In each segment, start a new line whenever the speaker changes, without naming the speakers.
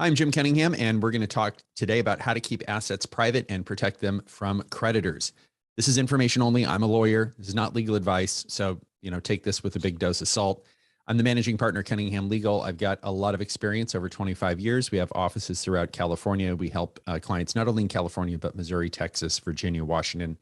I'm Jim Cunningham, and we're going to talk today about how to keep assets private and protect them from creditors. This is information only. I'm a lawyer. This is not legal advice. So, take this with a big dose of salt. I'm the managing partner at Cunningham Legal. I've got a lot of experience over 25 years. We have offices throughout California. We help clients not only in California, but Missouri, Texas, Virginia, Washington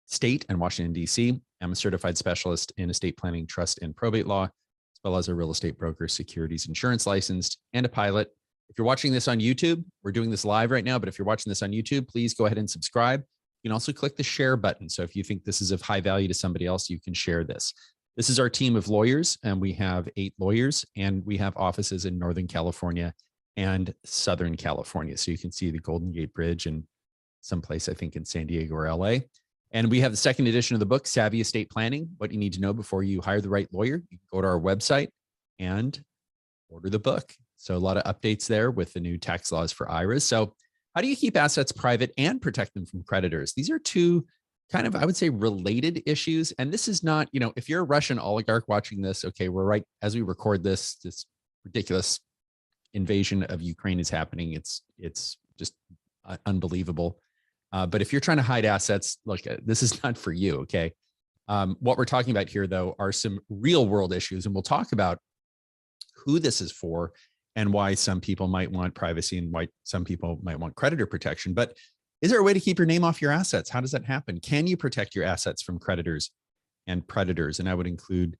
State, and Washington, D.C. I'm a certified specialist in estate planning, trust, and probate law, as well as a real estate broker, securities insurance licensed, and a pilot. If you're watching this on YouTube, we're doing this live right now, but if you're watching this on YouTube, please go ahead and subscribe. You can also click the share button. So if you think this is of high value to somebody else, you can share this. This is our team of lawyers, and we have 8 lawyers, and we have offices in Northern California and Southern California. So you can see the Golden Gate Bridge and someplace, I think, in San Diego or LA. And we have the second edition of the book, Savvy Estate Planning, What You Need to Know Before You Hire the Right Lawyer. You can go to our website and order the book. So a lot of updates there with the new tax laws for IRAs. So how do you keep assets private and protect them from creditors? These are two kind of, I would say, related issues. And this is not, if you're a Russian oligarch watching this, okay, we're right as we record this ridiculous invasion of Ukraine is happening. It's just unbelievable. But if you're trying to hide assets, look, this is not for you, okay? What we're talking about here, though, are some real world issues. And we'll talk about who this is for and why some people might want privacy and why some people might want creditor protection. But is there a way to keep your name off your assets? How does that happen? Can you protect your assets from creditors and predators? And I would include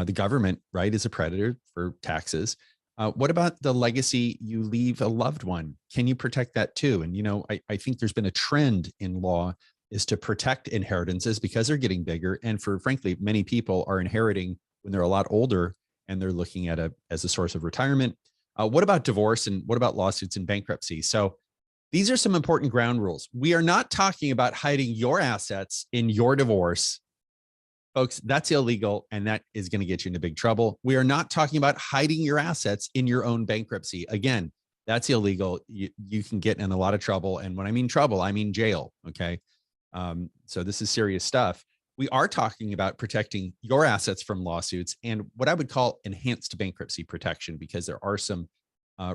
the government, right, as a predator for taxes. What about the legacy you leave a loved one? Can you protect that too? And, I think there's been a trend in law is to protect inheritances because they're getting bigger. And frankly, many people are inheriting when they're a lot older and they're looking at as a source of retirement. What about divorce, and what about lawsuits and bankruptcy? So these are some important ground rules. We are not talking about hiding your assets in your divorce. Folks, that's illegal, and that is going to get you into big trouble. We are not talking about hiding your assets in your own bankruptcy. Again, that's illegal. You can get in a lot of trouble. And when I mean trouble, I mean jail, okay? So this is serious stuff. We are talking about protecting your assets from lawsuits and what I would call enhanced bankruptcy protection, because there are some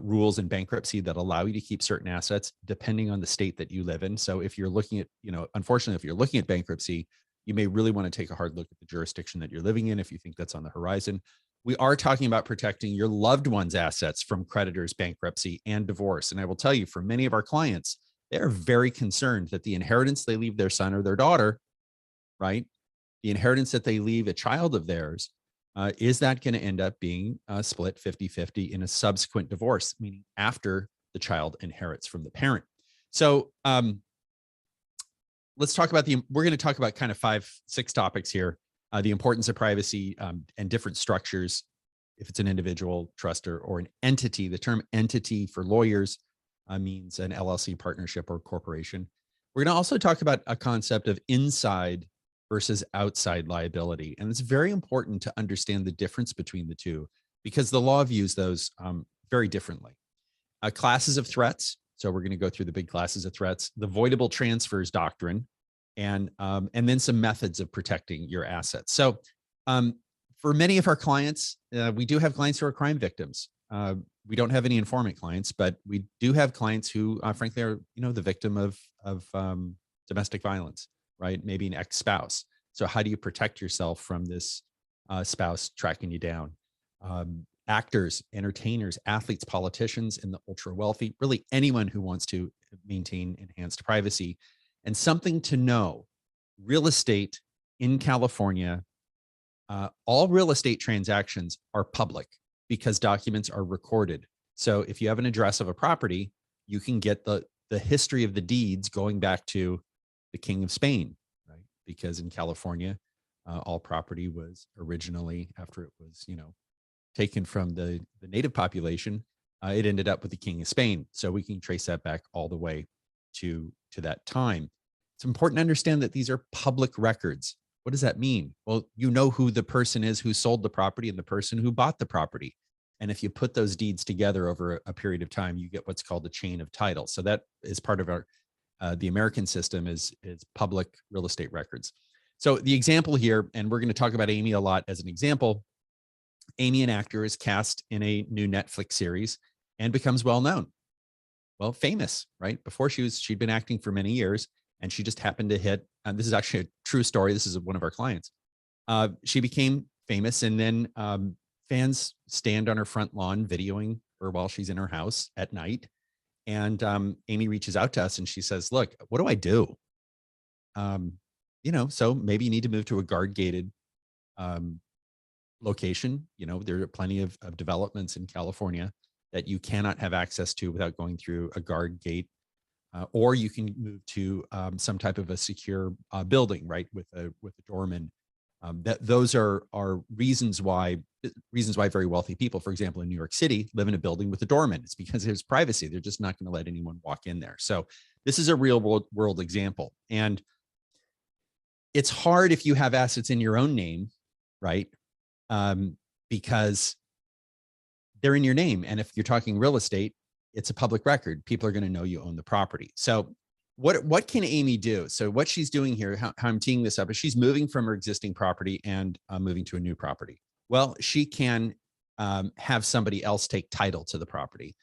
rules in bankruptcy that allow you to keep certain assets depending on the state that you live in. So if you're looking at, unfortunately, if you're looking at bankruptcy, you may really want to take a hard look at the jurisdiction that you're living in if you think that's on the horizon. We are talking about protecting your loved one's assets from creditors, bankruptcy, and divorce. And I will tell you, for many of our clients, they are very concerned that the inheritance they leave their son or their daughter, right? The inheritance that they leave a child of theirs, is that going to end up being split 50-50 in a subsequent divorce, meaning after the child inherits from the parent? So let's talk about we're going to talk about kind of 5-6 topics here. The importance of privacy and different structures, if it's an individual trust or an entity. The term entity for lawyers means an LLC, partnership, or corporation. We're going to also talk about a concept of inside versus outside liability. And it's very important to understand the difference between the two because the law views those very differently. Classes of threats. So we're going to go through the big classes of threats, the Avoidable transfers doctrine, and then some methods of protecting your assets. So for many of our clients, we do have clients who are crime victims. We don't have any informant clients, but we do have clients who frankly are, the victim of domestic violence, right? Maybe an ex-spouse. So how do you protect yourself from this spouse tracking you down? Actors, entertainers, athletes, politicians, and the ultra wealthy, really anyone who wants to maintain enhanced privacy. And something to know, real estate in California, all real estate transactions are public because documents are recorded. So if you have an address of a property, you can get the history of the deeds going back to the King of Spain, right? Because in California, all property was originally, after it was, taken from the native population, it ended up with the King of Spain. So we can trace that back all the way to that time. It's important to understand that these are public records. What does that mean? Well, you know who the person is who sold the property and the person who bought the property. And if you put those deeds together over a period of time, you get what's called a chain of title. So that is part of our the American system is public real estate records. So the example here, and we're going to talk about Amy a lot as an example. Amy, an actor, is cast in a new Netflix series and becomes well known. well, famous, right? Before she'd been acting for many years, and she just happened to hit, and this is actually a true story. This is one of our clients. She became famous, and then fans stand on her front lawn videoing her while she's in her house at night. And Amy reaches out to us and she says, look, what do I do? So maybe you need to move to a guard gated um, location. There are plenty of developments in California that you cannot have access to without going through a guard gate. Or you can move to some type of a secure building, right, with a doorman. Those are reasons why very wealthy people, for example, in New York City, live in a building with a doorman. It's because there's privacy. They're just not going to let anyone walk in there. So this is a real world example, and it's hard if you have assets in your own name, right? Because they're in your name, and if you're talking real estate, it's a public record. People are going to know you own the property. So what can Amy do? So what she's doing here, how I'm teeing this up, is she's moving from her existing property and moving to a new property. Well, she can have somebody else take title to the property.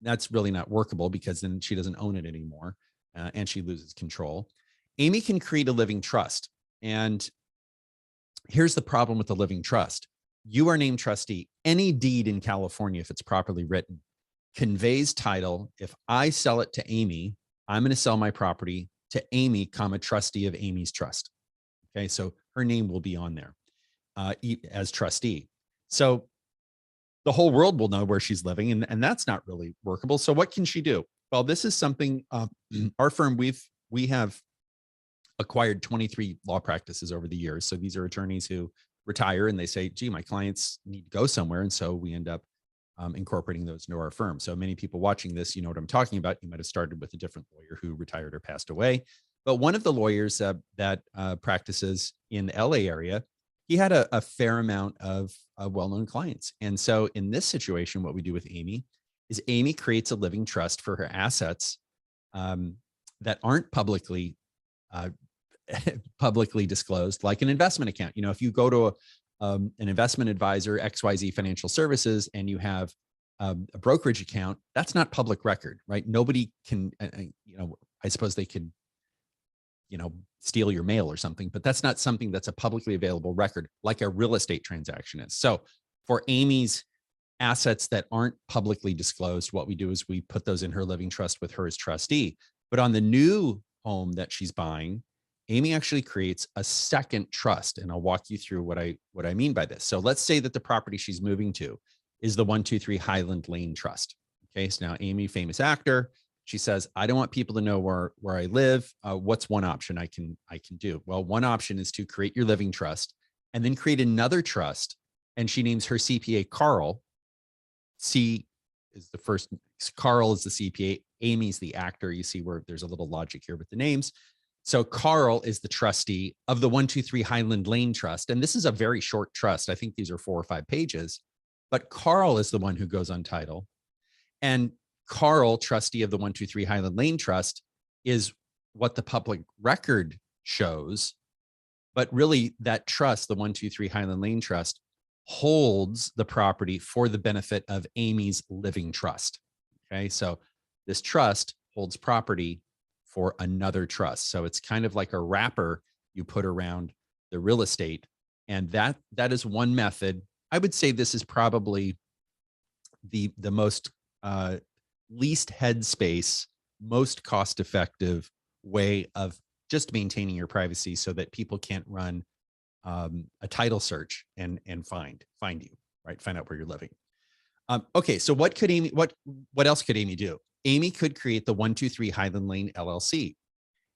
That's really not workable because then she doesn't own it anymore and she loses control. Amy can create a living trust. And here's the problem with the living trust. You are named trustee. Any deed in California, if it's properly written, conveys title. If I sell it to Amy, I'm going to sell my property to Amy, trustee of Amy's trust. Okay, so her name will be on there as trustee. So the whole world will know where she's living, and that's not really workable. So what can she do? Well, this is something our firm, we have acquired 23 law practices over the years. So these are attorneys who retire and they say, gee, my clients need to go somewhere. And so we end up incorporating those into our firm. So many people watching this, you know what I'm talking about. You might have started with a different lawyer who retired or passed away. But one of the lawyers that practices in the LA area, he had a fair amount of well-known clients. And so in this situation, what we do with Amy is Amy creates a living trust for her assets that aren't publicly publicly disclosed, like an investment account. If you go to an investment advisor, XYZ Financial Services, and you have a brokerage account, that's not public record, right? Nobody can, I suppose they could, steal your mail or something, but that's not something that's a publicly available record like a real estate transaction is. So for Amy's assets that aren't publicly disclosed, what we do is we put those in her living trust with her as trustee. But on the new home that she's buying, Amy actually creates a second trust, and I'll walk you through what I mean by this. So let's say that the property she's moving to is the 123 Highland Lane Trust. Okay, so now Amy, famous actor, she says, I don't want people to know where I live. What's one option I can do? Well, one option is to create your living trust and then create another trust, and she names her CPA Carl. C is the first, Carl is the CPA, Amy's the actor. You see where there's a little logic here with the names. So Carl is the trustee of the 123 Highland Lane Trust. And this is a very short trust. I think these are 4 or 5 pages, but Carl is the one who goes on title. And Carl, trustee of the 123 Highland Lane Trust, is what the public record shows. But really that trust, the 123 Highland Lane Trust, holds the property for the benefit of Amy's living trust. Okay, so this trust holds property for another trust. So it's kind of like a wrapper you put around the real estate. And that is one method. I would say this is probably the most least headspace, most cost-effective way of just maintaining your privacy so that people can't run a title search and find you, right? Find out where you're living. Okay, so what else could Amy do? Amy could create the 123 Highland Lane LLC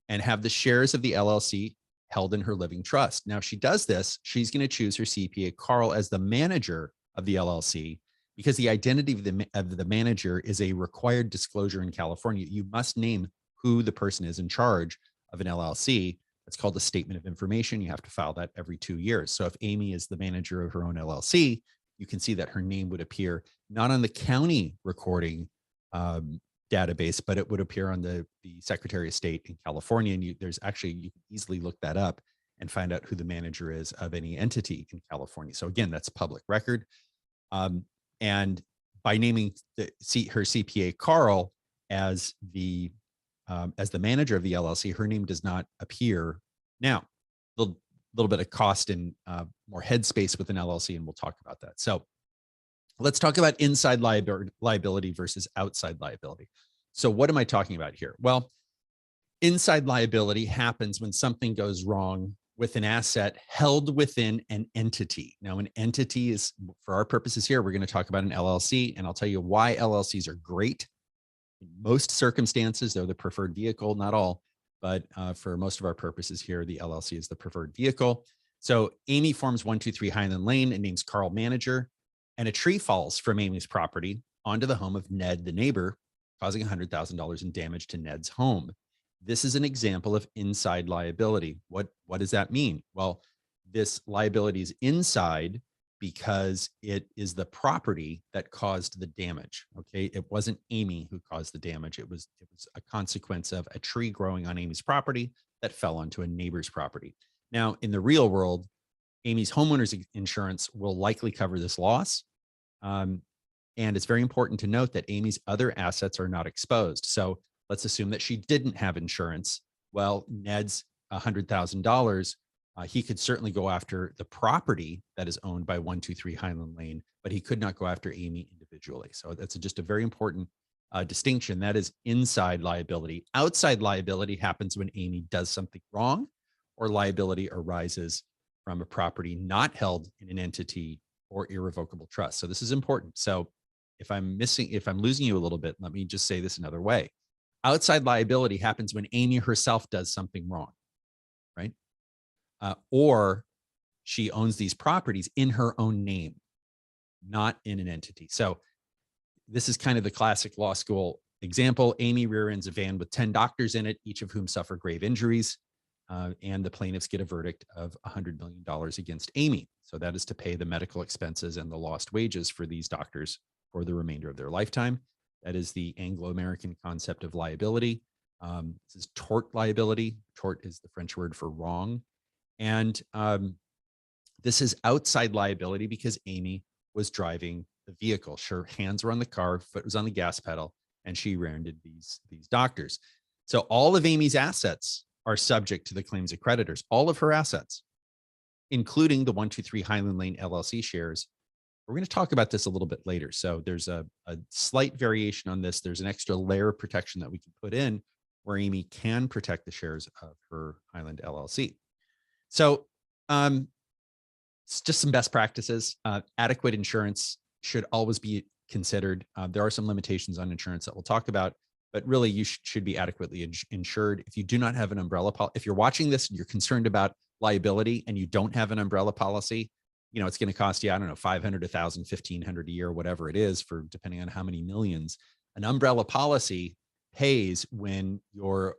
and have the shares of the LLC held in her living trust. Now, if she does this, she's going to choose her CPA Carl as the manager of the LLC because the identity of the manager is a required disclosure in California. You must name who the person is in charge of an LLC. It's called a statement of information. You have to file that every 2 years. So if Amy is the manager of her own LLC, you can see that her name would appear not on the county recording database, but it would appear on the Secretary of State in California. And you can easily look that up and find out who the manager is of any entity in California. So again, that's public record. And by naming her CPA Carl as the manager of the LLC. Her name does not appear. Now, a little bit of cost and more headspace with an LLC, and we'll talk about that. So let's talk about inside liability versus outside liability. So what am I talking about here? Well, inside liability happens when something goes wrong with an asset held within an entity. Now, an entity is, for our purposes here, we're going to talk about an LLC, and I'll tell you why LLCs are great. In most circumstances, they're the preferred vehicle, not all, but for most of our purposes here, the LLC is the preferred vehicle. So Amy forms 123 Highland Lane and names Carl manager, and a tree falls from Amy's property onto the home of Ned, the neighbor, causing $100,000 in damage to Ned's home. This is an example of inside liability. What does that mean? Well, this liability is inside because it is the property that caused the damage. Okay, it wasn't Amy who caused the damage. It was a consequence of a tree growing on Amy's property that fell onto a neighbor's property. Now, in the real world, Amy's homeowner's insurance will likely cover this loss. And it's very important to note that Amy's other assets are not exposed. So let's assume that she didn't have insurance. Well, Ned's $100,000, he could certainly go after the property that is owned by 123 Highland Lane, but he could not go after Amy individually. So that's just a very important distinction. That is inside liability. Outside liability happens when Amy does something wrong, or liability arises from a property not held in an entity or irrevocable trust. So this is important. So if I'm losing you a little bit, let me just say this another way. Outside liability happens when Amy herself does something wrong, right? Or she owns these properties in her own name, not in an entity. So this is kind of the classic law school example. Amy rear-ends a van with 10 doctors in it, each of whom suffer grave injuries. And the plaintiffs get a verdict of $100 million against Amy. So that is to pay the medical expenses and the lost wages for these doctors for the remainder of their lifetime. That is the Anglo-American concept of liability. This is tort liability. Tort is the French word for wrong. And this is outside liability because Amy was driving the vehicle. Her hands were on the car, foot was on the gas pedal, and she rear-ended these doctors. So all of Amy's assets are subject to the claims of creditors, all of her assets, including the 123 Highland Lane LLC shares. We're going to talk about this a little bit later. So there's a slight variation on this. There's an extra layer of protection that we can put in where Amy can protect the shares of her Highland LLC. So it's just some best practices. Adequate insurance should always be considered. There are some limitations on insurance that we'll talk about, but really you should be adequately insured. If you do not have an umbrella policy, if you're watching this and you're concerned about liability and you don't have an umbrella policy, it's going to cost you, I don't know, $500, $1,000, $1,500 a year, whatever it is, for depending on how many millions. An umbrella policy pays when your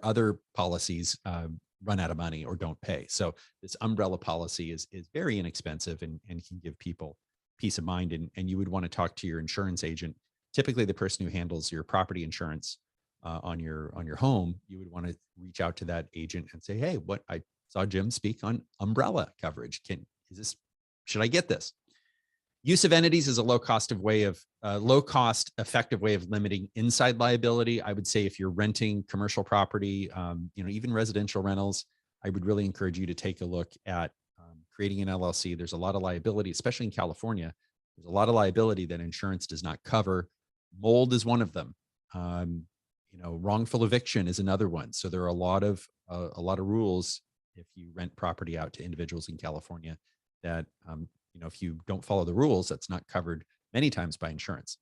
other policies run out of money or don't pay. So this umbrella policy is very inexpensive and can give people peace of mind. And you would want to talk to your insurance agent, typically the person who handles your property insurance on your home. You would want to reach out to that agent and say, hey, I saw Jim speak on umbrella coverage. Should I get this? Use of entities is a low cost, effective way of limiting inside liability. I would say if you're renting commercial property, even residential rentals, I would really encourage you to take a look at creating an LLC. There's a lot of liability, especially in California. There's a lot of liability that insurance does not cover. Mold is one of them. Wrongful eviction is another one. So there are a lot of rules if you rent property out to individuals in California that if you don't follow the rules, that's not covered many times by insurance.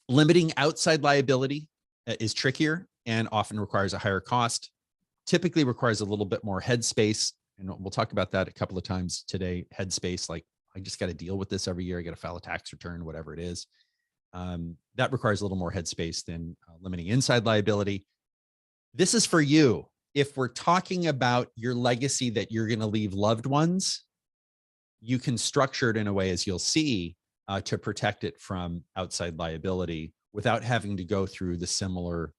Limiting outside liability is trickier and often requires a higher cost, typically requires a little bit more headspace. And we'll talk about that a couple of times today. Headspace, like I just got to deal with this every year. I got to file a tax return, whatever it is. That requires a little more headspace than limiting inside liability. This is for you. If we're talking about your legacy that you're going to leave loved ones, you can structure it in a way, as you'll see, to protect it from outside liability without having to go through the similar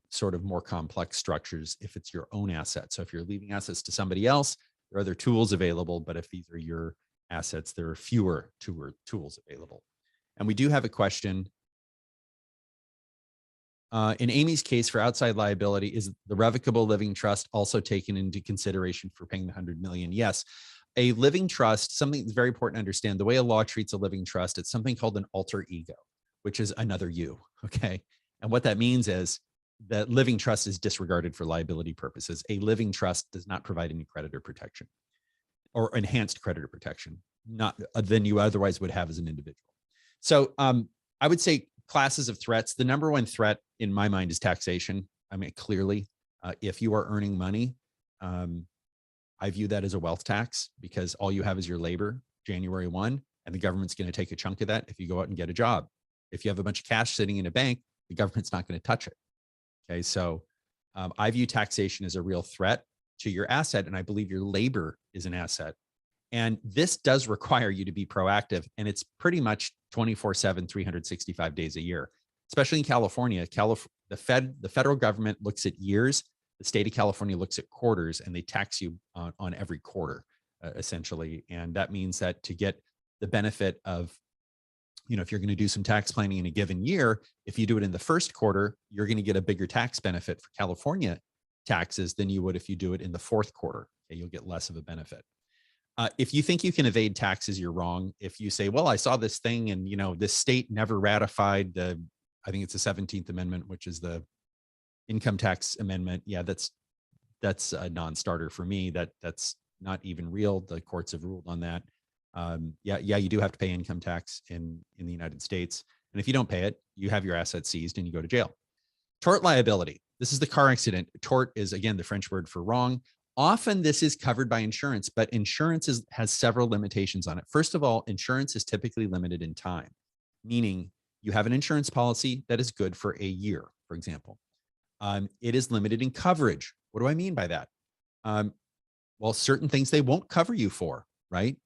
sort of more complex structures if it's your own assets. So if you're leaving assets to somebody else, there are other tools available, but if these are your assets, there are fewer tools available. And we do have a question In Amy's case for outside liability, is the revocable living trust also taken into consideration for paying the 100 million? Yes. A living trust, something that's very important to understand, the way a law treats a living trust, it's something called an alter ego, which is another you. Okay. And what that means is that living trust is disregarded for liability purposes. A living trust does not provide any creditor protection or enhanced creditor protection, not than you otherwise would have as an individual. So I would say classes of threats. The number one threat in my mind is taxation. I mean, clearly, if you are earning money, I view that as a wealth tax because all you have is your labor January 1, and the government's going to take a chunk of that if you go out and get a job. If you have a bunch of cash sitting in a bank, the government's not going to touch it. Okay. So I view taxation as a real threat to your asset, and I believe your labor is an asset. And this does require you to be proactive, and it's pretty much 24/7, 365 days a year, especially in California. The federal government looks at years. The state of California looks at quarters, and they tax you on every quarter, essentially. And that means that to get the benefit of, if you're going to do some tax planning in a given year, if you do it in the first quarter, you're going to get a bigger tax benefit for California taxes than you would if you do it in the fourth quarter. Okay, you'll get less of a benefit. If you think you can evade taxes, you're wrong. If you say, well, I saw this thing and, this state never ratified I think it's the 17th Amendment, which is the income tax amendment. Yeah, that's a non-starter for me. That's not even real. The courts have ruled on that. You do have to pay income tax in the United States. And if you don't pay it, you have your assets seized and you go to jail. Tort liability. This is the car accident. Tort is, again, the French word for wrong. Often this is covered by insurance, but insurance has several limitations on it. First of all, insurance is typically limited in time, meaning you have an insurance policy that is good for a year, for example. It is limited in coverage. What do I mean by that? Well, certain things they won't cover you for, right?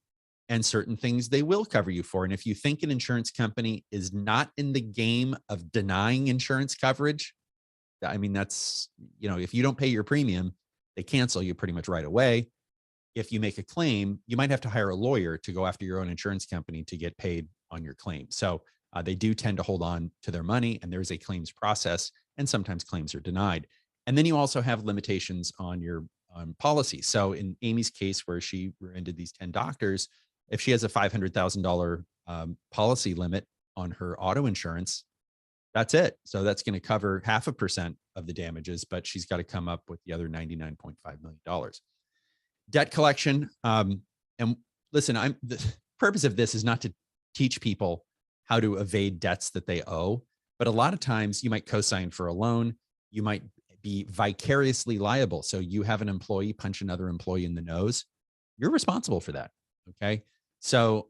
And certain things they will cover you for. And if you think an insurance company is not in the game of denying insurance coverage, I mean, that's, if you don't pay your premium, they cancel you pretty much right away. If you make a claim, you might have to hire a lawyer to go after your own insurance company to get paid on your claim. So they do tend to hold on to their money, and there's a claims process, and sometimes claims are denied. And then you also have limitations on your policy. So in Amy's case, where she ended these 10 doctors, if she has a $500,000 policy limit on her auto insurance, that's it. So that's going to cover 0.5% of the damages, but she's got to come up with the other $99.5 million. Debt collection. And listen, the purpose of this is not to teach people how to evade debts that they owe, but a lot of times you might co-sign for a loan. You might be vicariously liable. So you have an employee punch another employee in the nose. You're responsible for that. Okay. So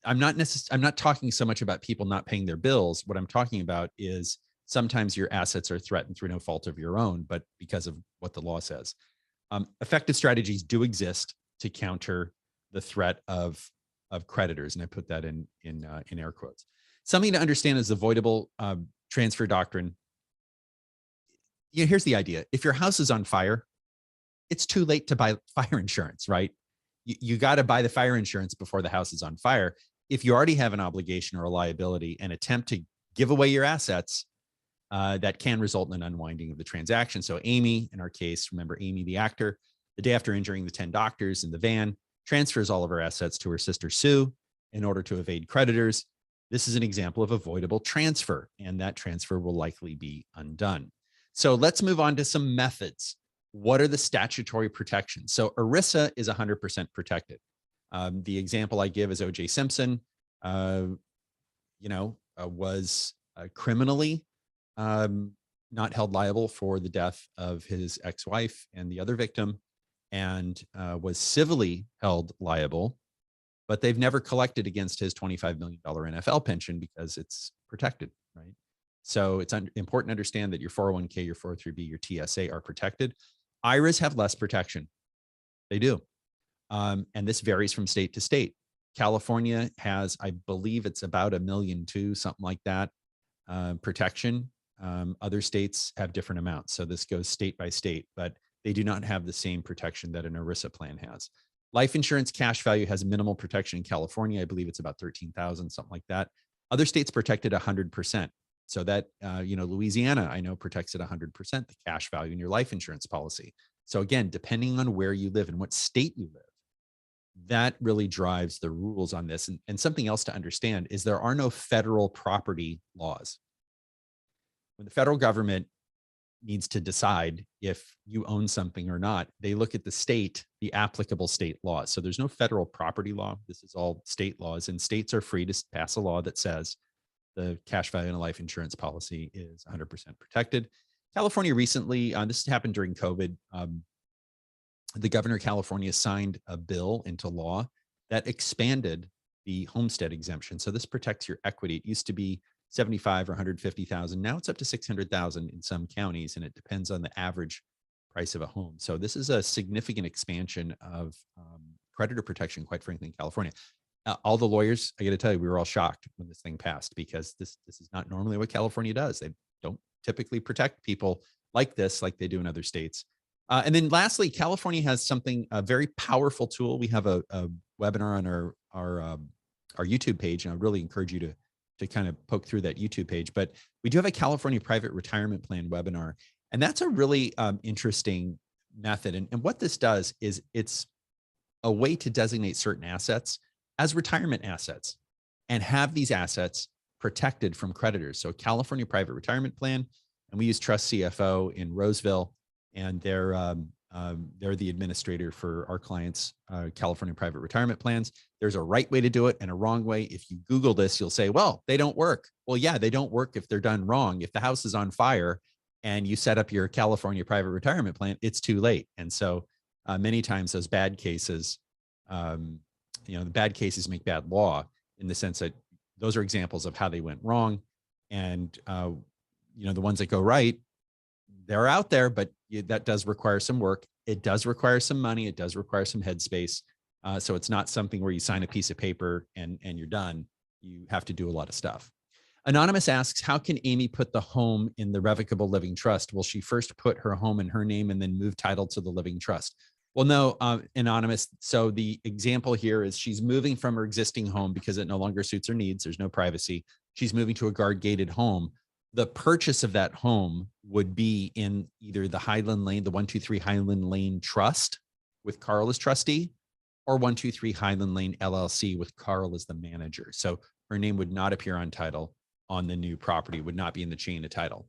I'm not talking so much about people not paying their bills. What I'm talking about is sometimes your assets are threatened through no fault of your own, but because of what the law says. Effective strategies do exist to counter the threat of creditors, and I put that in air quotes. Something to understand is avoidable transfer doctrine. Here's the idea: if your house is on fire, it's too late to buy fire insurance, right? You got to buy the fire insurance before the house is on fire. If you already have an obligation or a liability and attempt to give away your assets, that can result in an unwinding of the transaction. So Amy, in our case, remember Amy, the actor, the day after injuring the 10 doctors in the van, transfers all of her assets to her sister Sue in order to evade creditors. This is an example of avoidable transfer, and that transfer will likely be undone. So let's move on to some methods. What are the statutory protections? So ERISA is 100% protected. The example I give is O.J. Simpson, was criminally not held liable for the death of his ex-wife and the other victim, and was civilly held liable, but they've never collected against his $25 million NFL pension because it's protected, right? So it's important to understand that your 401k, your 403b, your TSA are protected. IRAs have less protection. They do. And this varies from state to state. California has, I believe it's about $1.2 million, something like that, protection. Other states have different amounts. So this goes state by state, but they do not have the same protection that an ERISA plan has. Life insurance cash value has minimal protection in California. I believe it's about $13,000, something like that. Other states protected 100%. So that, Louisiana, I know, protects at 100%, the cash value in your life insurance policy. So again, depending on where you live and what state you live, that really drives the rules on this. And something else to understand is there are no federal property laws. When the federal government needs to decide if you own something or not, they look at the applicable state laws. So there's no federal property law. This is all state laws, and states are free to pass a law that says the cash value in a life insurance policy is 100% protected. California recently, this happened during COVID, the governor of California signed a bill into law that expanded the homestead exemption. So this protects your equity. It used to be 75 or 150,000. Now it's up to 600,000 in some counties, and it depends on the average price of a home. So this is a significant expansion of creditor protection, quite frankly, in California. All the lawyers, I got to tell you, we were all shocked when this thing passed, because this is not normally what California does. They don't typically protect people like this, like they do in other states. And then lastly, California has a very powerful tool. We have a webinar on our YouTube page, and I really encourage you to kind of poke through that YouTube page. But we do have a California Private Retirement Plan webinar, and that's a really interesting method. And what this does is it's a way to designate certain assets as retirement assets and have these assets protected from creditors. So California Private Retirement Plan, and we use Trust CFO in Roseville, and they're the administrator for our clients' California private retirement plans. There's a right way to do it and a wrong way. If you Google this, you'll say, well, they don't work. Well, yeah, they don't work if they're done wrong. If the house is on fire and you set up your California private retirement plan, it's too late. And so many times those bad cases, the bad cases make bad law, in the sense that those are examples of how they went wrong. And, the ones that go right, they're out there, but that does require some work. It does require some money. It does require some headspace. So it's not something where you sign a piece of paper and you're done. You have to do a lot of stuff. Anonymous asks, how can Amy put the home in the revocable living trust? Will she first put her home in her name and then move title to the living trust? Well, no, Anonymous. So the example here is she's moving from her existing home because it no longer suits her needs. There's no privacy. She's moving to a guard gated home. The purchase of that home would be in either the Highland Lane, the 123 Highland Lane Trust with Carl as trustee, or 123 Highland Lane LLC with Carl as the manager. So her name would not appear on title on the new property, would not be in the chain of title.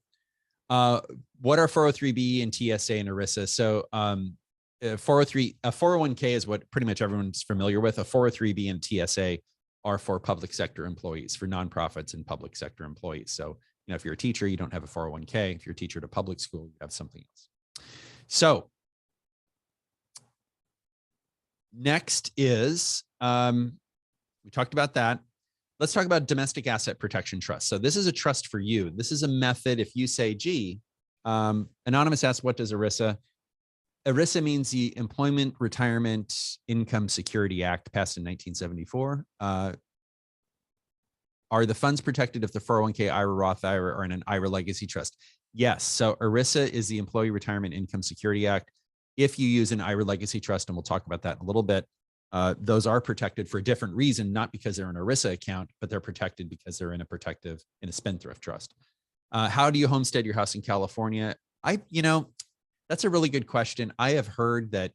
What are 403B and TSA and ERISA? So 401k is what pretty much everyone's familiar with. A 403B and TSA are for public sector employees, for nonprofits and public sector employees. So if you're a teacher, you don't have a 401k. If you're a teacher at a public school, you have something else. So next is, we talked about that. Let's talk about domestic asset protection trust. So this is a trust for you. This is a method. If you say, gee, Anonymous asks, what does ERISA? ERISA means the Employment Retirement Income Security Act, passed in 1974. Are the funds protected if the 401k, IRA, Roth IRA, or in an IRA Legacy Trust? Yes. So ERISA is the Employee Retirement Income Security Act. If you use an IRA Legacy Trust, and we'll talk about that in a little bit, those are protected for a different reason, not because they're an ERISA account, but they're protected because they're in a spendthrift trust. How do you homestead your house in California? That's a really good question. I have heard that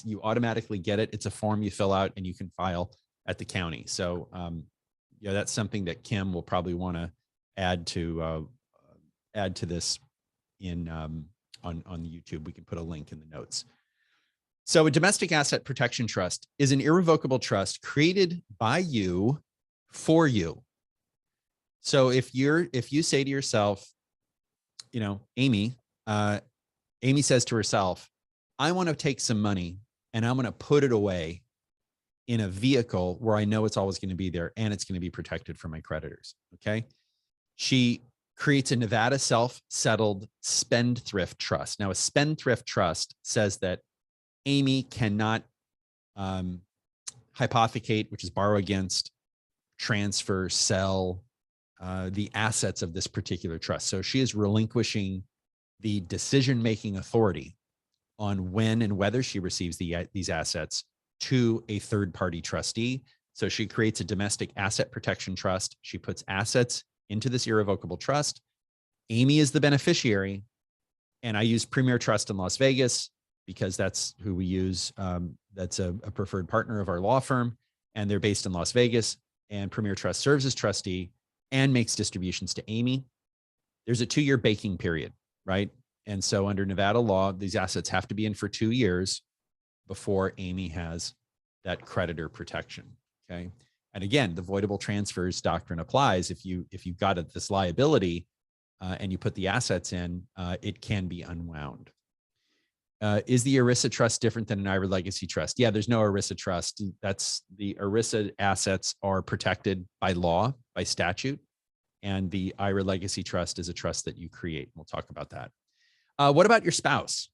you automatically get it. It's a form you fill out and you can file at the county. So that's something that Kim will probably want to add to this on YouTube. We can put a link in the notes. So a domestic asset protection trust is an irrevocable trust created by you for you. So if you say to yourself, Amy says to herself, I want to take some money and I'm going to put it away in a vehicle where I know it's always going to be there and it's going to be protected from my creditors. Okay. She creates a Nevada self-settled spendthrift trust. Now, a spendthrift trust says that Amy cannot hypothecate, which is borrow against, transfer, sell the assets of this particular trust. So she is relinquishing the decision-making authority on when and whether she receives these assets to a third-party trustee. So she creates a domestic asset protection trust. She puts assets into this irrevocable trust. Amy is the beneficiary, and I use Premier Trust in Las Vegas because that's who we use. That's a preferred partner of our law firm, and they're based in Las Vegas. And Premier Trust serves as trustee and makes distributions to Amy. There's a 2-year baking period, right? And so under Nevada law, these assets have to be in for 2 years before Amy has that creditor protection, okay? And again, the voidable transfers doctrine applies. If you've got this liability and you put the assets in, it can be unwound. Is the ERISA trust different than an IRA Legacy Trust? Yeah, there's no ERISA trust. That's the ERISA assets are protected by law, by statute, and the IRA Legacy Trust is a trust that you create. We'll talk about that. What about your spouse?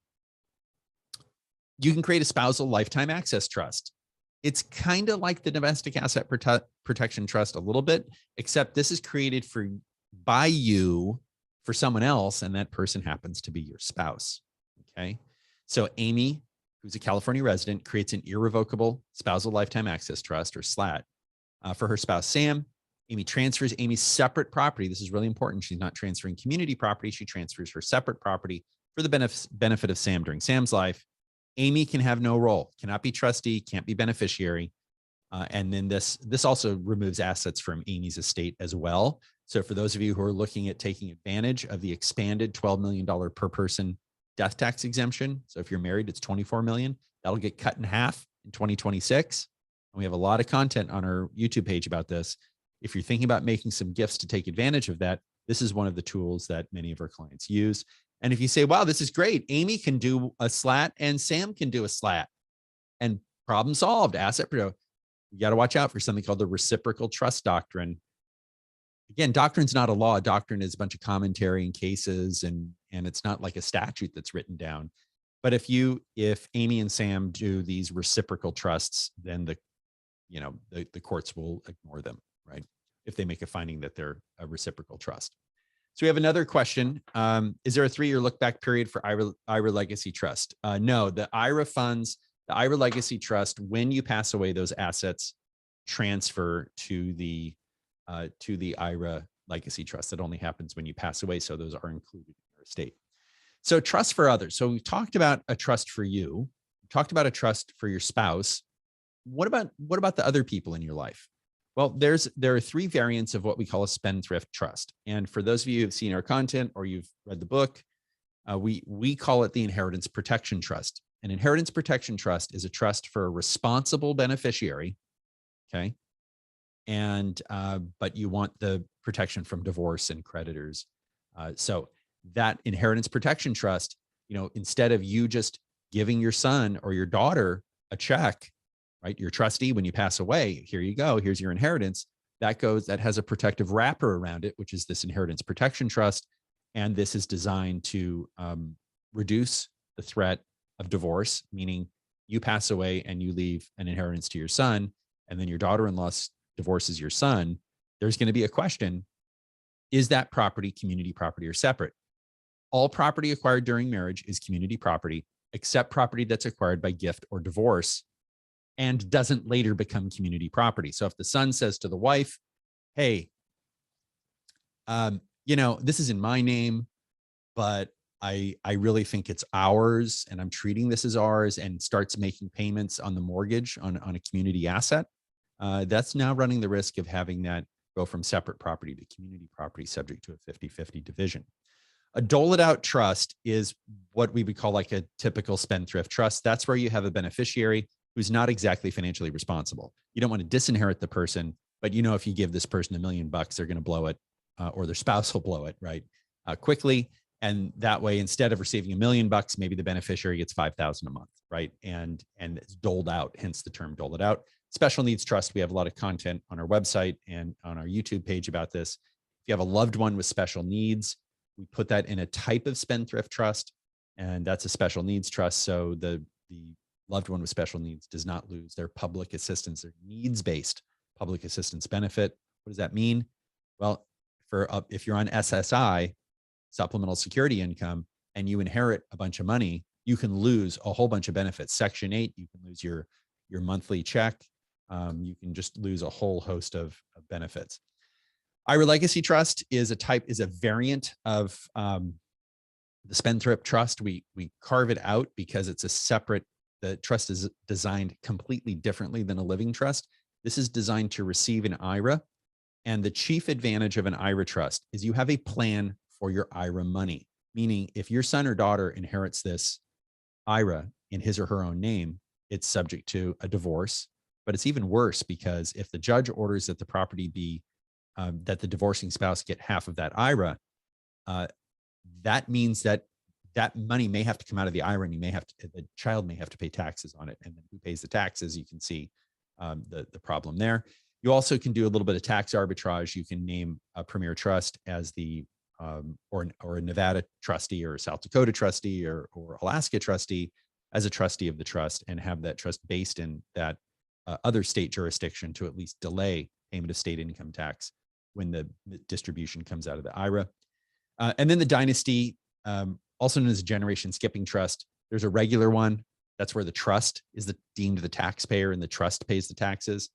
You can create a spousal lifetime access trust. It's kind of like the domestic asset protection trust a little bit, except this is created by you for someone else, and that person happens to be your spouse, okay? So Amy, who's a California resident, creates an irrevocable spousal lifetime access trust, or SLAT, for her spouse, Sam. Amy transfers Amy's separate property. This is really important. She's not transferring community property. She transfers her separate property for the benefit of Sam during Sam's life. Amy can have no role, cannot be trustee, can't be beneficiary. And then this also removes assets from Amy's estate as well. So for those of you who are looking at taking advantage of the expanded $12 million per person death tax exemption. So if you're married, it's $24 million. That'll get cut in half in 2026. And we have a lot of content on our YouTube page about this. If you're thinking about making some gifts to take advantage of that, this is one of the tools that many of our clients use. And if you say, wow, this is great, Amy can do a SLAT and Sam can do a SLAT, and problem solved, asset protection. You got to watch out for something called the reciprocal trust doctrine. Again, doctrine's not a law. Doctrine is a bunch of commentary and cases, and it's not like a statute that's written down. But if Amy and Sam do these reciprocal trusts, then the courts will ignore them, right? If they make a finding that they're a reciprocal trust. So we have another question. Is there a 3-year look back period for IRA Legacy Trust? No, the IRA funds, the IRA Legacy Trust, when you pass away, those assets transfer to the IRA Legacy Trust. That only happens when you pass away. So those are included in your estate. So trust for others. So we've talked about a trust for you. We talked about a trust for your spouse. What about the other people in your life? Well, there are 3 variants of what we call a spendthrift trust. And for those of you who've seen our content or you've read the book, we call it the Inheritance Protection Trust. An Inheritance Protection Trust is a trust for a responsible beneficiary, okay? And but you want the protection from divorce and creditors. So that Inheritance Protection Trust, instead of you just giving your son or your daughter a check, right? Your trustee, when you pass away, here you go, here's your inheritance. That has a protective wrapper around it, which is this Inheritance Protection Trust. And this is designed to reduce the threat of divorce, meaning you pass away and you leave an inheritance to your son, and then your daughter-in-law divorces your son. There's going to be a question: is that property community property or separate? All property acquired during marriage is community property, except property that's acquired by gift or divorce and doesn't later become community property. So if the son says to the wife, hey, this is in my name, but I really think it's ours and I'm treating this as ours, and starts making payments on the mortgage on a community asset, that's now running the risk of having that go from separate property to community property, subject to a 50-50 division. A doleed out trust is what we would call like a typical spendthrift trust. That's where you have a beneficiary who's not exactly financially responsible. You don't want to disinherit the person, but if you give this person $1 million, they're going to blow it, or their spouse will blow it, right? Quickly. And that way, instead of receiving $1 million, maybe the beneficiary gets $5,000 a month, right? And it's doled out, hence the term doled out. Special needs trust, we have a lot of content on our website and on our YouTube page about this. If you have a loved one with special needs, we put that in a type of spendthrift trust, and that's a special needs trust. So the loved one with special needs does not lose their public assistance, their needs-based public assistance benefit. What does that mean? Well, if you're on SSI, supplemental security income, and you inherit a bunch of money, you can lose a whole bunch of benefits. Section 8, you can lose your monthly check. You can just lose a whole host of benefits. IRA Legacy Trust is a variant of the spendthrift trust. We carve it out because it's a separate, the trust is designed completely differently than a living trust. This is designed to receive an IRA. And the chief advantage of an IRA trust is you have a plan for your IRA money, meaning if your son or daughter inherits this IRA in his or her own name, it's subject to a divorce. But it's even worse because if the judge orders that the property be, that the divorcing spouse get half of that IRA, that means that that money may have to come out of the IRA, and the child may have to pay taxes on it. And then who pays the taxes? You can see the problem there. You also can do a little bit of tax arbitrage. You can name a Premier Trust as the, or a Nevada trustee, or a South Dakota trustee, or Alaska trustee as a trustee of the trust, and have that trust based in that other state jurisdiction to at least delay payment of state income tax when the distribution comes out of the IRA. And then the dynasty, also known as a generation skipping trust. There's a regular one. That's where the trust is deemed the taxpayer and the trust pays the taxes.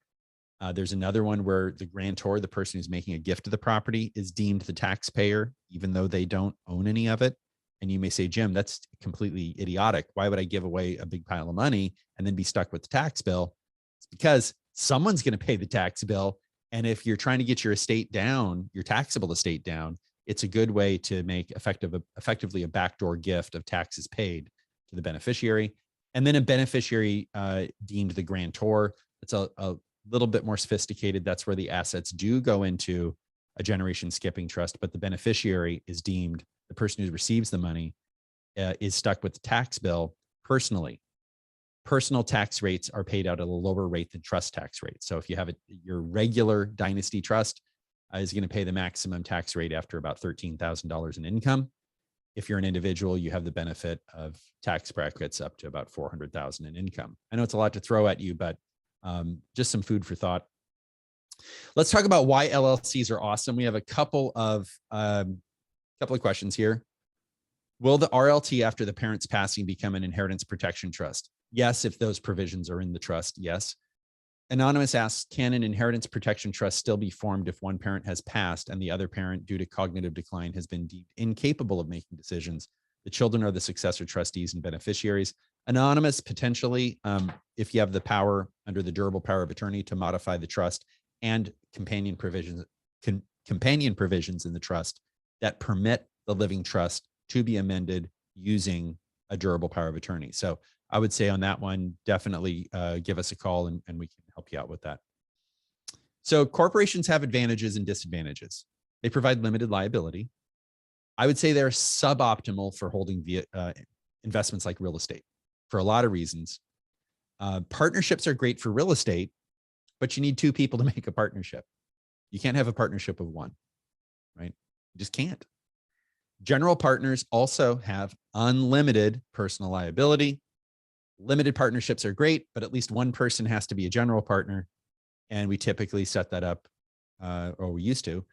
There's another one where the grantor, the person who's making a gift of the property, is deemed the taxpayer, even though they don't own any of it. And you may say, Jim, that's completely idiotic. Why would I give away a big pile of money and then be stuck with the tax bill? It's because someone's going to pay the tax bill. And if you're trying to get your estate down, your taxable estate down, it's a good way to make effectively a backdoor gift of taxes paid to the beneficiary. And then a beneficiary deemed the grantor. It's a little bit more sophisticated. That's where the assets do go into a generation skipping trust, but the beneficiary is deemed, the person who receives the money is stuck with the tax bill personally. Personal tax rates are paid out at a lower rate than trust tax rates. So if you have your regular dynasty trust is going to pay the maximum tax rate after about $13,000 in income. If you're an individual, you have the benefit of tax brackets up to about $400,000 in income. I know it's a lot to throw at you, but just some food for thought. Let's talk about why LLCs are awesome. We have a couple of questions here. Will the RLT after the parent's passing become an inheritance protection trust? Yes, if those provisions are in the trust, yes. Anonymous asks, can an inheritance protection trust still be formed if one parent has passed and the other parent, due to cognitive decline, has been deemed incapable of making decisions? The children are the successor trustees and beneficiaries. Anonymous, potentially, if you have the power under the durable power of attorney to modify the trust, and companion provisions in the trust that permit the living trust to be amended using a durable power of attorney. So I would say on that one, definitely give us a call and we can help you out with that. So corporations have advantages and disadvantages. They provide limited liability. I would say they're suboptimal for holding investments like real estate for a lot of reasons. Partnerships are great for real estate, but you need two people to make a partnership. You can't have a partnership of one, right? You just can't. General partners also have unlimited personal liability. Limited partnerships are great, but at least one person has to be a general partner. And we typically set that up, or we used to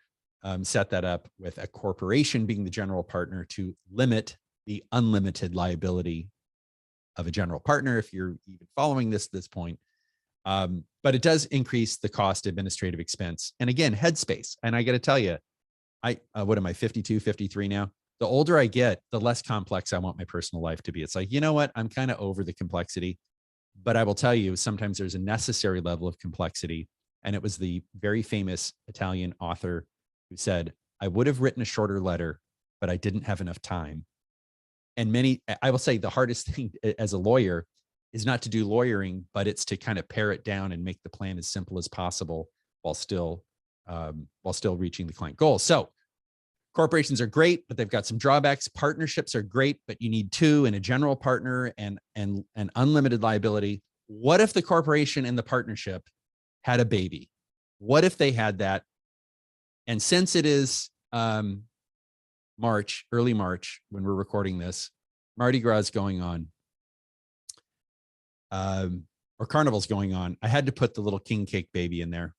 set that up with a corporation being the general partner to limit the unlimited liability of a general partner, if you're even following this at this point. But it does increase the cost, administrative expense, and again, headspace. And I got to tell you, what am I, 52, 53 now? The older I get, the less complex I want my personal life to be. It's like, you know what? I'm kind of over the complexity, but I will tell you, sometimes there's a necessary level of complexity. And it was the very famous Italian author who said, I would have written a shorter letter, but I didn't have enough time. And I will say the hardest thing as a lawyer is not to do lawyering, but it's to kind of pare it down and make the plan as simple as possible while still reaching the client goal. So corporations are great, but they've got some drawbacks. Partnerships are great, but you need two and a general partner and unlimited liability. What if the corporation and the partnership had a baby? What if they had that? And since it is March, early March, when we're recording this, Mardi Gras is going on, or Carnival's going on, I had to put the little king cake baby in there.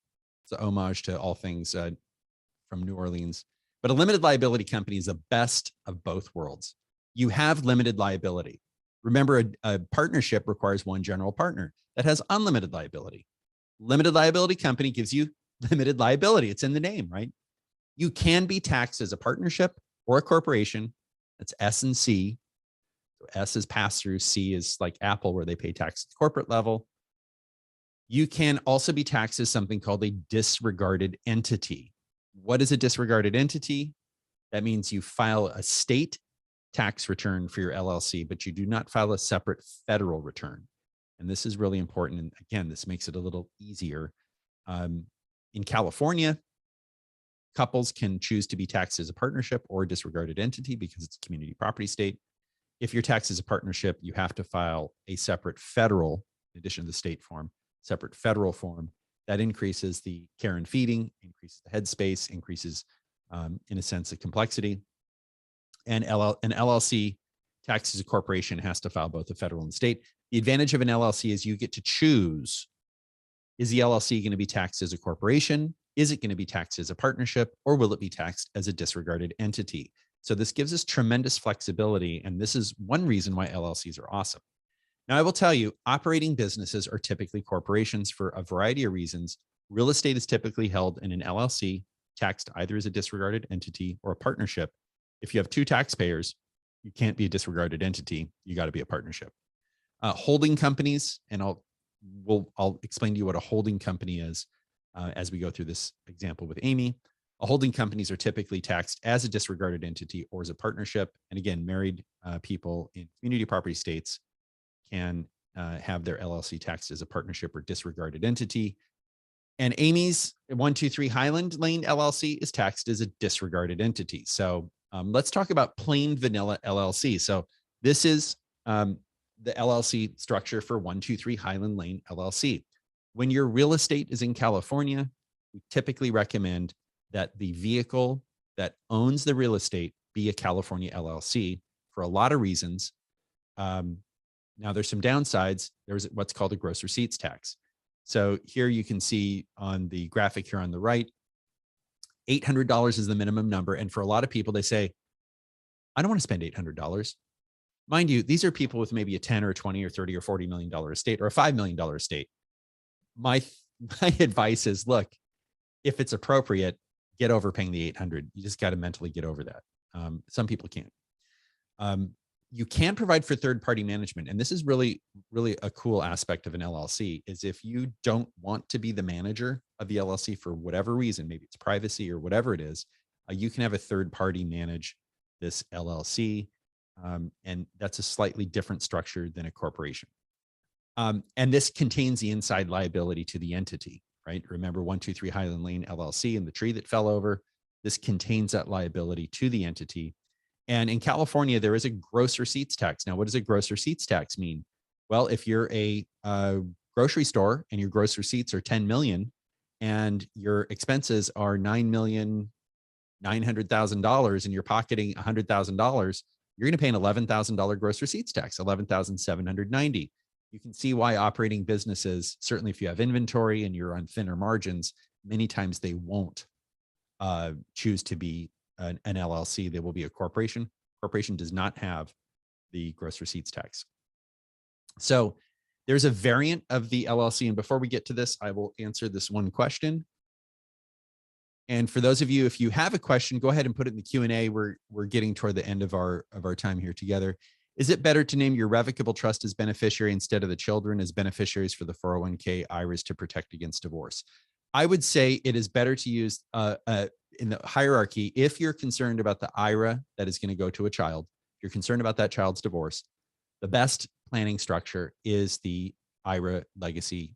It's an homage to all things from New Orleans. But a limited liability company is the best of both worlds. You have limited liability. Remember, a partnership requires one general partner that has unlimited liability. Limited liability company gives you limited liability. It's in the name, right? You can be taxed as a partnership or a corporation. That's S and C. So S is pass through, C is like Apple, where they pay tax at the corporate level. You can also be taxed as something called a disregarded entity. What is a disregarded entity? That means you file a state tax return for your LLC, but you do not file a separate federal return. And this is really important. And again, this makes it a little easier. In California, couples can choose to be taxed as a partnership or a disregarded entity because it's a community property state. If you're taxed as a partnership, you have to file a separate federal, in addition to the state form, separate federal form that increases the care and feeding, increases the headspace, increases, in a sense, the complexity. And an LLC taxed as a corporation has to file both the federal and state. The advantage of an LLC is you get to choose, is the LLC going to be taxed as a corporation? Is it going to be taxed as a partnership? Or will it be taxed as a disregarded entity? So this gives us tremendous flexibility. And this is one reason why LLCs are awesome. Now, I will tell you, operating businesses are typically corporations for a variety of reasons. Real estate is typically held in an LLC, taxed either as a disregarded entity or a partnership. If you have two taxpayers, you can't be a disregarded entity. You got to be a partnership. Holding companies, and I'll explain to you what a holding company is as we go through this example with Amy. Holding companies are typically taxed as a disregarded entity or as a partnership. And again, married people in community property states can have their LLC taxed as a partnership or disregarded entity. And Amy's 123 Highland Lane LLC is taxed as a disregarded entity. So let's talk about plain vanilla LLC. So this is the LLC structure for 123 Highland Lane LLC. When your real estate is in California, we typically recommend that the vehicle that owns the real estate be a California LLC for a lot of reasons. Now, there's some downsides. There's what's called a gross receipts tax. So here you can see on the graphic here on the right, $800 is the minimum number. And for a lot of people, they say, I don't want to spend $800. Mind you, these are people with maybe a 10 or 20 or 30 or $40 million estate or a $5 million estate. My advice is, look, if it's appropriate, get over paying the 800. You just got to mentally get over that. Some people can't. You can provide for third-party management. And this is really, really a cool aspect of an LLC is if you don't want to be the manager of the LLC for whatever reason, maybe it's privacy or whatever it is, you can have a third party manage this LLC. And that's a slightly different structure than a corporation. And this contains the inside liability to the entity, right? Remember 123 Highland Lane LLC and the tree that fell over. This contains that liability to the entity. And in California, there is a gross receipts tax. Now, what does a gross receipts tax mean? Well, if you're a grocery store and your gross receipts are 10 million and your expenses are $9,900,000 and you're pocketing $100,000, you're going to pay an $11,000 gross receipts tax, $11,790. You can see why operating businesses, certainly if you have inventory and you're on thinner margins, many times they won't choose to be an LLC. They will be a corporation. Corporation does not have the gross receipts tax. So there's a variant of the LLC. And before we get to this, I will answer this one question. And for those of you, if you have a question, go ahead and put it in the Q&A. We're getting toward the end of our time here together. Is it better to name your revocable trust as beneficiary instead of the children as beneficiaries for the 401k IRAs to protect against divorce? I would say it is better to use in the hierarchy, if you're concerned about the IRA that is going to go to a child, if you're concerned about that child's divorce, the best planning structure is the IRA Legacy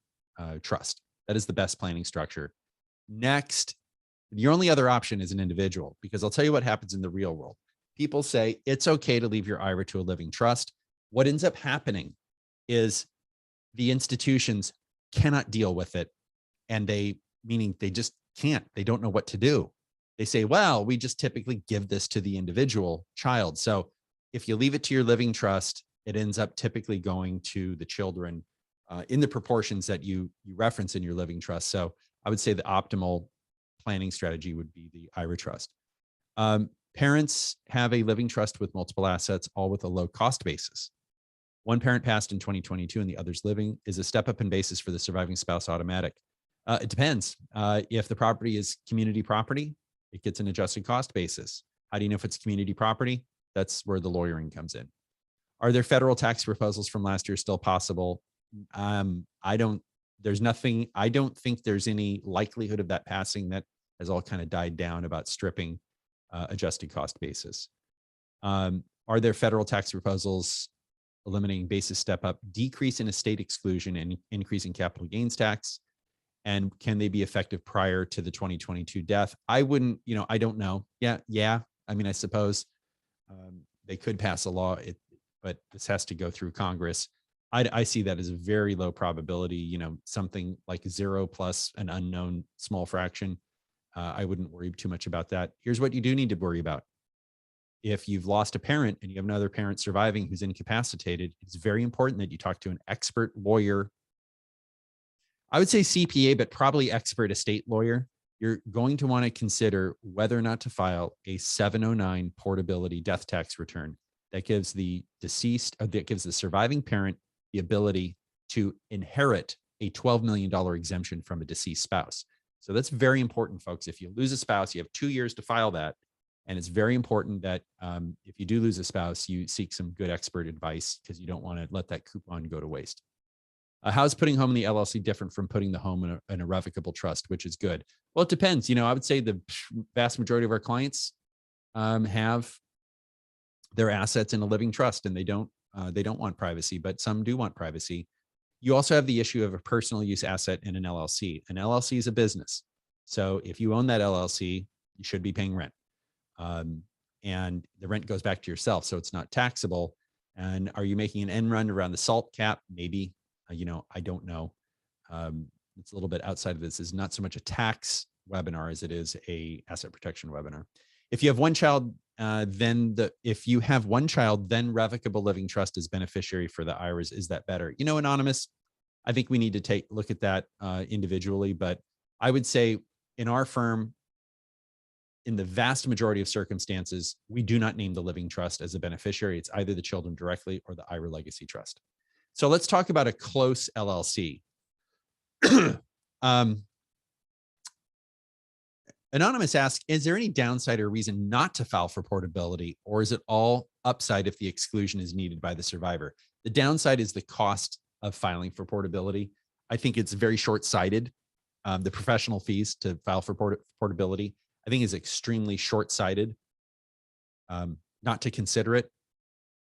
Trust. That is the best planning structure. Next, your only other option is an individual, because I'll tell you what happens in the real world. People say it's okay to leave your IRA to a living trust. What ends up happening is the institutions cannot deal with it. And meaning they just can't, they don't know what to do. They say, well, we just typically give this to the individual child. So if you leave it to your living trust, it ends up typically going to the children in the proportions that you reference in your living trust. So I would say the optimal planning strategy would be the IRA trust. Parents have a living trust with multiple assets, all with a low cost basis. One parent passed in 2022 and the other's living. Is a step up in basis for the surviving spouse automatic? It depends. If the property is community property, It gets an adjusted cost basis. How do you know if it's community property? That's where the lawyering comes in. Are there federal tax proposals from last year still possible? I don't think there's any likelihood of that passing. That has all kind of died down about stripping adjusted cost basis. Are there federal tax proposals eliminating basis step up, decrease in estate exclusion, and increase in capital gains tax? And can they be effective prior to the 2022 death? I wouldn't, I don't know. Yeah. I mean, I suppose they could pass a law, but this has to go through Congress. I see that as a very low probability, something like 0 plus an unknown small fraction. I wouldn't worry too much about that. Here's what you do need to worry about. If you've lost a parent and you have another parent surviving who's incapacitated, it's very important that you talk to an expert lawyer. I would say CPA, but probably expert estate lawyer. You're going to want to consider whether or not to file a 709 portability death tax return that gives the surviving parent the ability to inherit a $12 million exemption from a deceased spouse. So that's very important, folks. If you lose a spouse, you have 2 years to file that. And it's very important that if you do lose a spouse, you seek some good expert advice, because you don't want to let that coupon go to waste. How's putting home in the LLC different from putting the home in an irrevocable trust, which is good? Well, it depends. I would say the vast majority of our clients have their assets in a living trust, and they don't want privacy, but some do want privacy. You also have the issue of a personal use asset in an LLC. An LLC is a business. So if you own that LLC, you should be paying rent. And the rent goes back to yourself, so it's not taxable. And are you making an end run around the SALT cap? Maybe. I don't know. It's a little bit outside of this. Is not so much a tax webinar as it is a asset protection webinar. If you have one child, then revocable living trust is beneficiary for the IRAs. Is that better? Anonymous, I think we need to look at that individually, but I would say in our firm, in the vast majority of circumstances, we do not name the living trust as a beneficiary. It's either the children directly or the IRA Legacy Trust. So let's talk about a close LLC. Anonymous asks, is there any downside or reason not to file for portability, or is it all upside if the exclusion is needed by the survivor? The downside is the cost of filing for portability. I think it's very short-sighted. The professional fees to file for portability, I think, is extremely short-sighted. Not to consider it.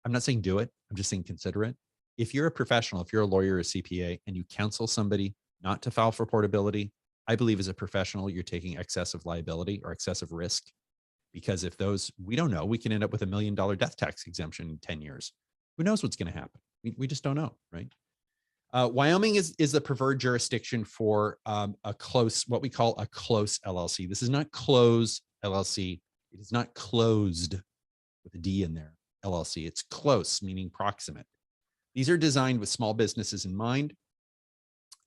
I'm not saying do it. I'm just saying consider it. If you're a professional, if you're a lawyer or a CPA, and you counsel somebody not to file for portability, I believe as a professional, you're taking excessive liability or excessive risk, because if we don't know, we can end up with $1 million death tax exemption in 10 years. Who knows what's going to happen? We just don't know, right? Wyoming is the preferred jurisdiction for what we call a close LLC. This is not close LLC. It is not closed with a D in there, LLC. It's close, meaning proximate. These are designed with small businesses in mind,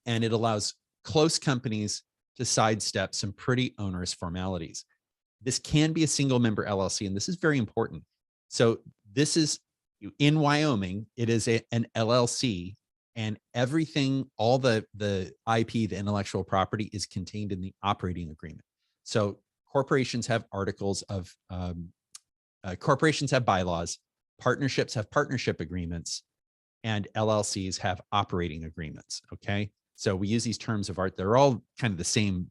and it allows close companies to sidestep some pretty onerous formalities. This can be a single member LLC, and this is very important. So this is in Wyoming, it is an LLC, and everything, all the IP, the intellectual property, is contained in the operating agreement. So corporations have corporations have bylaws, partnerships have partnership agreements, and LLCs have operating agreements, okay? So we use these terms of art. They're all kind of the same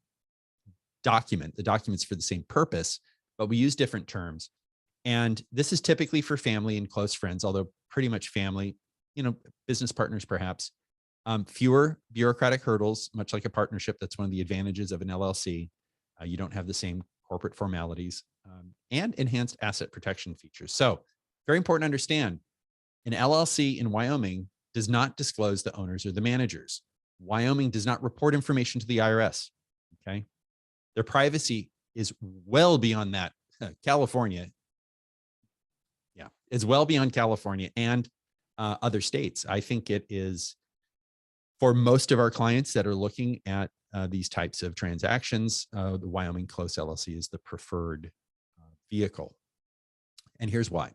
document. The document's for the same purpose, but we use different terms. And this is typically for family and close friends, although pretty much family, business partners perhaps. Fewer bureaucratic hurdles, much like a partnership. That's one of the advantages of an LLC. You don't have the same corporate formalities, and enhanced asset protection features. So very important to understand, an LLC in Wyoming does not disclose the owners or the managers. Wyoming does not report information to the IRS, okay? Their privacy is well beyond that. California, is well beyond California and other states. I think it is, for most of our clients that are looking at these types of transactions, the Wyoming Close LLC is the preferred vehicle. And here's why.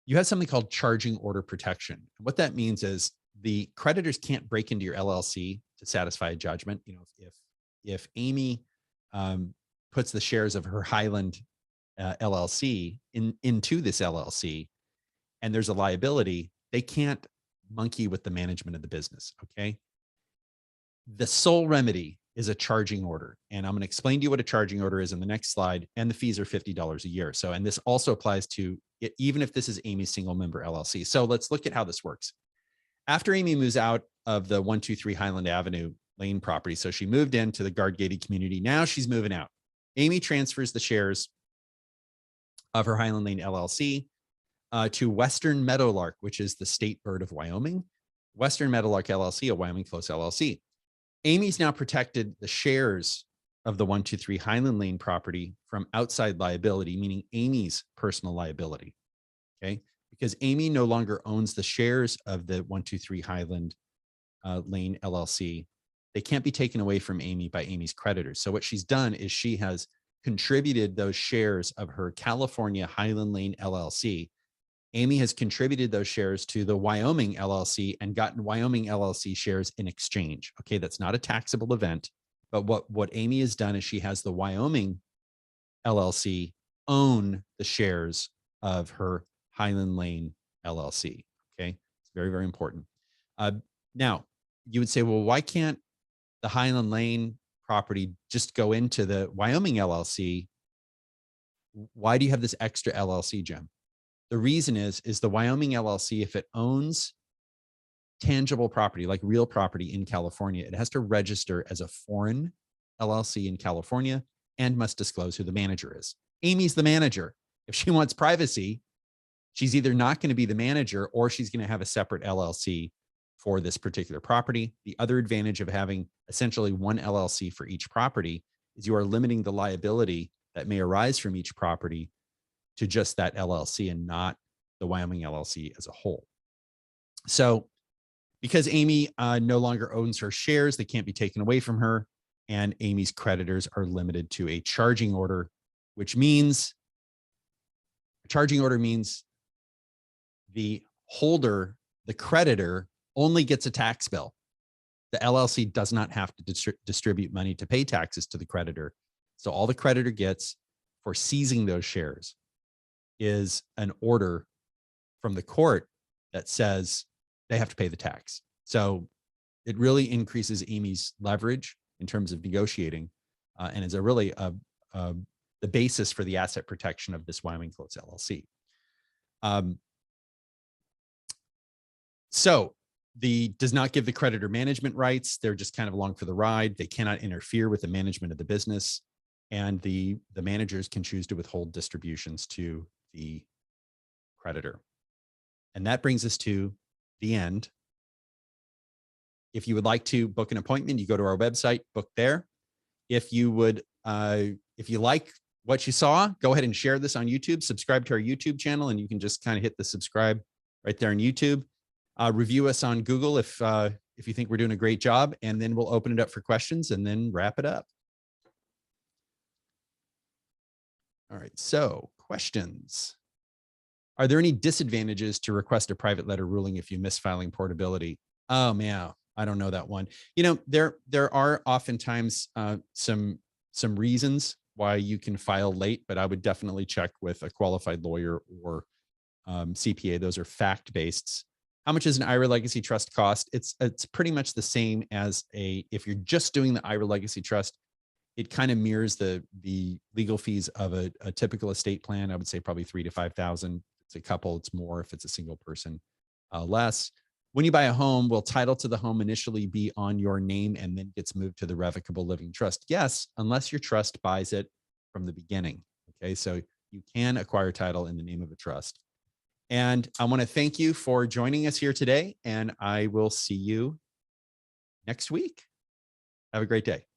You have something called charging order protection. What that means is the creditors can't break into your LLC to satisfy a judgment. If Amy puts the shares of her Highland LLC into this LLC, and there's a liability, they can't monkey with the management of the business. Okay. The sole remedy is a charging order. And I'm going to explain to you what a charging order is in the next slide. And the fees are $50 a year. So, and this also applies to even if this is Amy's single member LLC. So let's look at how this works. After Amy moves out of the 123 Highland Avenue Lane property, so she moved into the guard gated community. Now she's moving out. Amy transfers the shares of her Highland Lane LLC to Western Meadowlark, which is the state bird of Wyoming. Western Meadowlark LLC, a Wyoming Close LLC. Amy's now protected the shares of the 123 Highland Lane property from outside liability, meaning Amy's personal liability. Okay. Because Amy no longer owns the shares of the 123 Highland Lane LLC. They can't be taken away from Amy by Amy's creditors. So what she's done is she has contributed those shares of her California Highland Lane LLC. Amy has contributed those shares to the Wyoming LLC and gotten Wyoming LLC shares in exchange. Okay, that's not a taxable event, but what Amy has done is she has the Wyoming LLC own the shares of her Highland Lane LLC. Okay, it's very, very important. Now, you would say, well, why can't the Highland Lane property just go into the Wyoming LLC? Why do you have this extra LLC, Jim? The reason is the Wyoming LLC, if it owns tangible property, like real property in California, it has to register as a foreign LLC in California and must disclose who the manager is. Amy's the manager. If she wants privacy, she's either not going to be the manager or she's going to have a separate LLC for this particular property. The other advantage of having essentially one LLC for each property is you are limiting the liability that may arise from each property to just that LLC and not the Wyoming LLC as a whole. So because Amy no longer owns her shares, they can't be taken away from her, and Amy's creditors are limited to a charging order, which means a charging order means the holder, the creditor, only gets a tax bill. The LLC does not have to distribute money to pay taxes to the creditor. So all the creditor gets for seizing those shares is an order from the court that says they have to pay the tax. So it really increases Amy's leverage in terms of negotiating, and is the basis for the asset protection of this Wyoming Close LLC. So does not give the creditor management rights. They're just kind of along for the ride. They cannot interfere with the management of the business, and the managers can choose to withhold distributions to the creditor. And that brings us to the end. If you would like to book an appointment, you go to our website, book there. If you would, if you like what you saw, go ahead and share this on YouTube, subscribe to our YouTube channel, and you can just kind of hit the subscribe right there on YouTube. Review us on Google if you think we're doing a great job, and then we'll open it up for questions and then wrap it up. All right, so questions. Are there any disadvantages to request a private letter ruling if you miss filing portability? Oh, man, I don't know that one. You know, there are oftentimes some reasons why you can file late, but I would definitely check with a qualified lawyer or CPA. Those are fact-based. How much does an IRA Legacy Trust cost? It's pretty much the same as if you're just doing the IRA Legacy Trust, it kind of mirrors the legal fees of a typical estate plan. I would say probably $3,000 to $5,000. If it's a couple, it's more. If it's a single person, less. When you buy a home, will title to the home initially be on your name and then gets moved to the revocable living trust? Yes, unless your trust buys it from the beginning. Okay, so you can acquire title in the name of a trust. And I want to thank you for joining us here today, and I will see you next week. Have a great day.